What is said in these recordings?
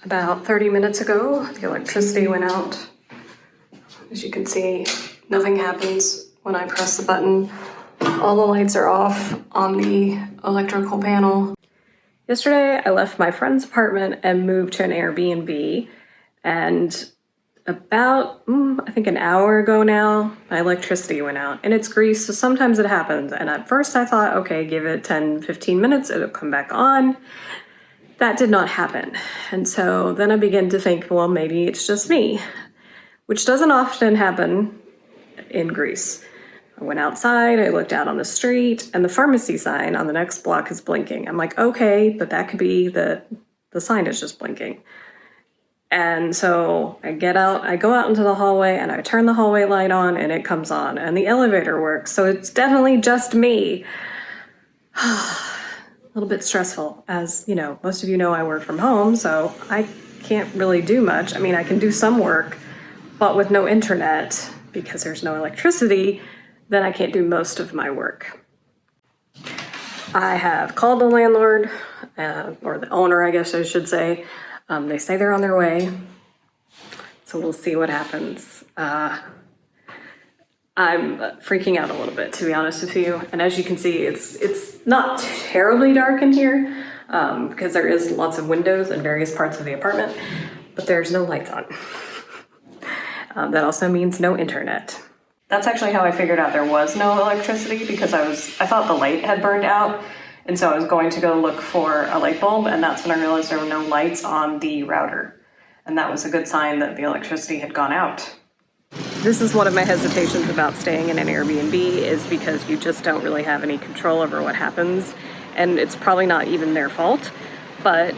About 30 minutes ago, the electricity went out. As you can see, nothing happens when I press the button. All the lights are off on the electrical panel. Yesterday, I left my friend's apartment and moved to an Airbnb, and about, I think an hour ago now, my electricity went out. And it's Greece, so sometimes it happens. And at first I thought, okay, give it 10, 15 minutes, it'll come back on. That did not happen. And so then I began to think, well, maybe it's just me, which doesn't often happen in Greece. I went outside, I looked out on the street, and the pharmacy sign on the next block is blinking. I'm like, okay, but that could be the sign is just blinking. And so I go out into the hallway and I turn the hallway light on and it comes on and the elevator works. So it's definitely just me. A little bit stressful, as you know, most of you know I work from home, so I can't really do much. I mean, I can do some work, but with no internet, because there's no electricity, then I can't do most of my work. I have called the landlord, or the owner, I guess I should say. They say they're on their way, so we'll see what happens. I'm freaking out a little bit, to be honest with you. And as you can see, it's not terribly dark in here because there is lots of windows in various parts of the apartment, but there's no lights on. That also means no internet. That's actually how I figured out there was no electricity, because I thought the light had burned out. And so I was going to go look for a light bulb, and that's when I realized there were no lights on the router. And that was a good sign that the electricity had gone out. This is one of my hesitations about staying in an Airbnb, is because you just don't really have any control over what happens. And it's probably not even their fault, but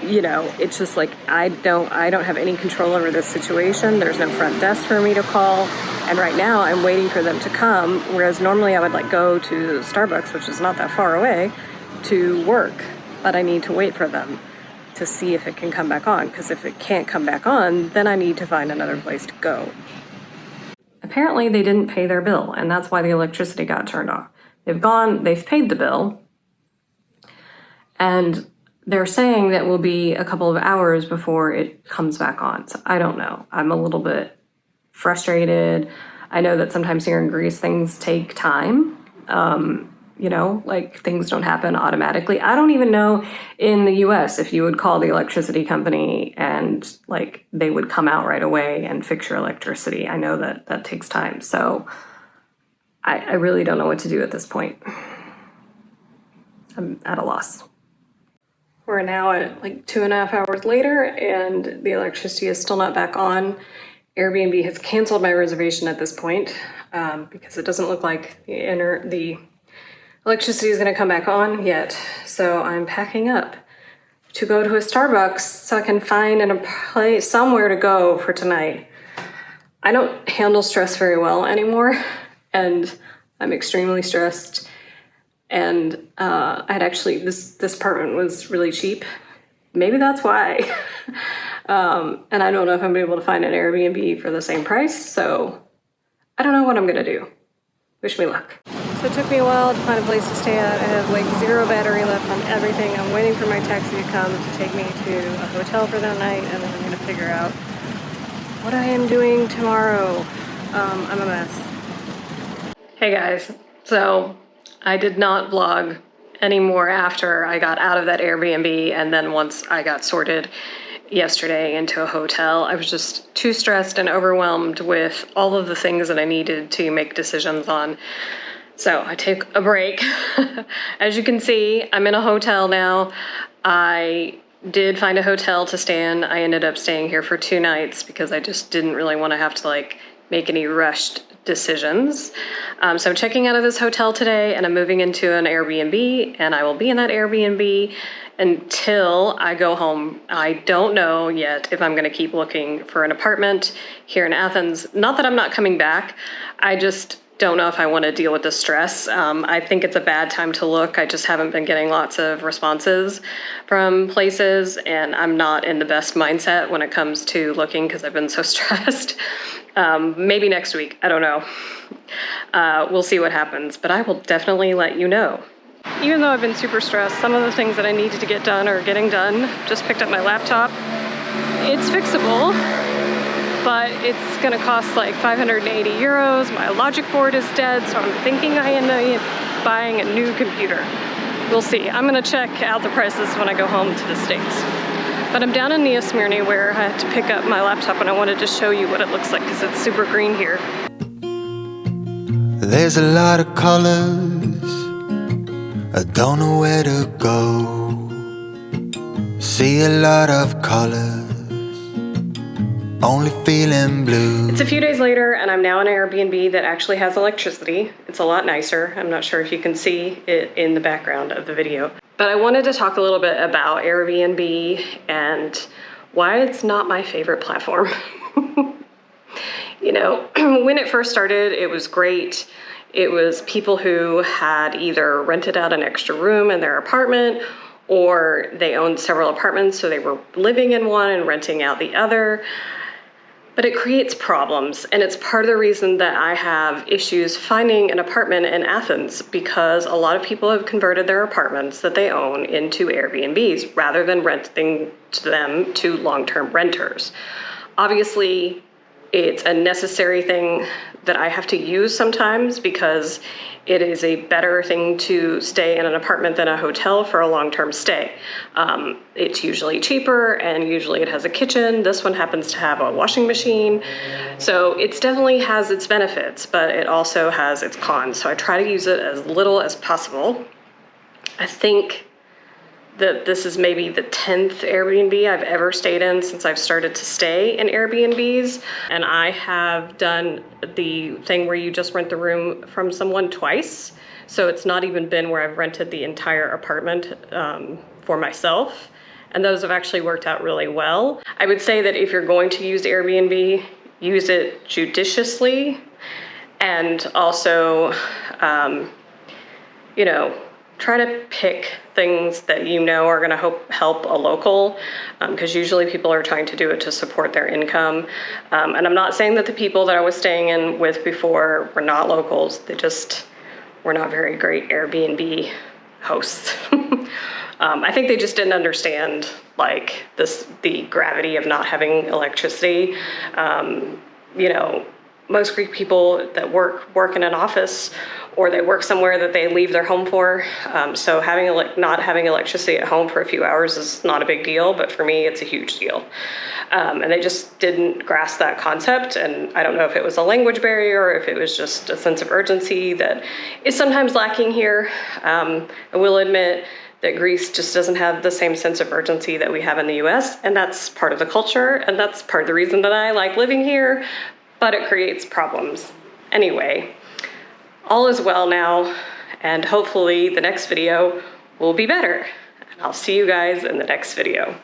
you know, it's just like, I don't have any control over this situation. There's no front desk for me to call. And right now I'm waiting for them to come, whereas normally I would like go to Starbucks, which is not that far away, to work, but I need to wait for them to see if it can come back on, because if it can't come back on, then I need to find another place to go. Apparently they didn't pay their bill, and that's why the electricity got turned off. They've paid the bill, and they're saying that will be a couple of hours before it comes back on. So I don't know. I'm a little bit frustrated. I know that sometimes here in Greece things take time. You know, like things don't happen automatically. I don't even know in the US if you would call the electricity company and like they would come out right away and fix your electricity. I know that that takes time. So I really don't know what to do at this point. I'm at a loss. We're now at like 2.5 hours later and the electricity is still not back on. Airbnb has canceled my reservation at this point because it doesn't look like the electricity is going to come back on yet. So I'm packing up to go to a Starbucks so I can find a place somewhere to go for tonight. I don't handle stress very well anymore, and I'm extremely stressed. And I'd actually, this apartment was really cheap. Maybe that's why. And I don't know if I'm gonna be able to find an Airbnb for the same price, so I don't know what I'm gonna do. Wish me luck. So it took me a while to find a place to stay at. I have like 0 battery left on everything. I'm waiting for my taxi to come to take me to a hotel for that night, and then I'm gonna figure out what I am doing tomorrow. I'm a mess. Hey guys, so I did not vlog anymore after I got out of that Airbnb, and then once I got sorted yesterday into a hotel. I was just too stressed and overwhelmed with all of the things that I needed to make decisions on. So I took a break. As you can see, I'm in a hotel now. I did find a hotel to stay in. I ended up staying here for 2 nights because I just didn't really want to have to like make any rushed decisions. So I'm checking out of this hotel today and I'm moving into an Airbnb, and I will be in that Airbnb until I go home. I don't know yet if I'm gonna keep looking for an apartment here in Athens. Not that I'm not coming back, I just don't know if I want to deal with the stress. I think it's a bad time to look. I just haven't been getting lots of responses from places, and I'm not in the best mindset when it comes to looking because I've been so stressed. Maybe next week, I don't know. We'll see what happens, but I will definitely let you know. Even though I've been super stressed, some of the things that I needed to get done are getting done. Just picked up my laptop it's fixable, but it's gonna cost like 580 euros. My logic board is dead, so I'm thinking I end up buying a new computer. We'll see. I'm gonna check out the prices when I go home to the States. But I'm down in Nea Smyrni where I had to pick up my laptop, and I wanted to show you what it looks like because it's super green here. There's a lot of colors, I don't know where to go. See a lot of colors, only feeling blue. It's a few days later and I'm now in an Airbnb that actually has electricity. It's a lot nicer. I'm not sure if you can see it in the background of the video. But I wanted to talk a little bit about Airbnb and why it's not my favorite platform. You know, when it first started, it was great. It was people who had either rented out an extra room in their apartment, or they owned several apartments, so they were living in one and renting out the other. But it creates problems, and it's part of the reason that I have issues finding an apartment in Athens, because a lot of people have converted their apartments that they own into Airbnbs rather than renting them to long-term renters. Obviously, it's a necessary thing that I have to use sometimes because it is a better thing to stay in an apartment than a hotel for a long-term stay. It's usually cheaper, and usually it has a kitchen. This one happens to have a washing machine. So it definitely has its benefits, but it also has its cons. So I try to use it as little as possible. I think that this is maybe the 10th Airbnb I've ever stayed in since I've started to stay in Airbnbs. And I have done the thing where you just rent the room from someone twice. So it's not even been where I've rented the entire apartment for myself. And those have actually worked out really well. I would say that if you're going to use Airbnb, use it judiciously, and also, you know, try to pick things that you know are going to help a local, because usually people are trying to do it to support their income. And I'm not saying that the people that I was staying in with before were not locals. They just were not very great Airbnb hosts. I think they just didn't understand like the gravity of not having electricity. You know, most Greek people that work in an office, or they work somewhere that they leave their home for. So not having electricity at home for a few hours is not a big deal, but for me, it's a huge deal. And they just didn't grasp that concept. And I don't know if it was a language barrier or if it was just a sense of urgency that is sometimes lacking here. I will admit that Greece just doesn't have the same sense of urgency that we have in the US, and that's part of the culture, and that's part of the reason that I like living here, but it creates problems. Anyway, all is well now, and hopefully the next video will be better. I'll see you guys in the next video.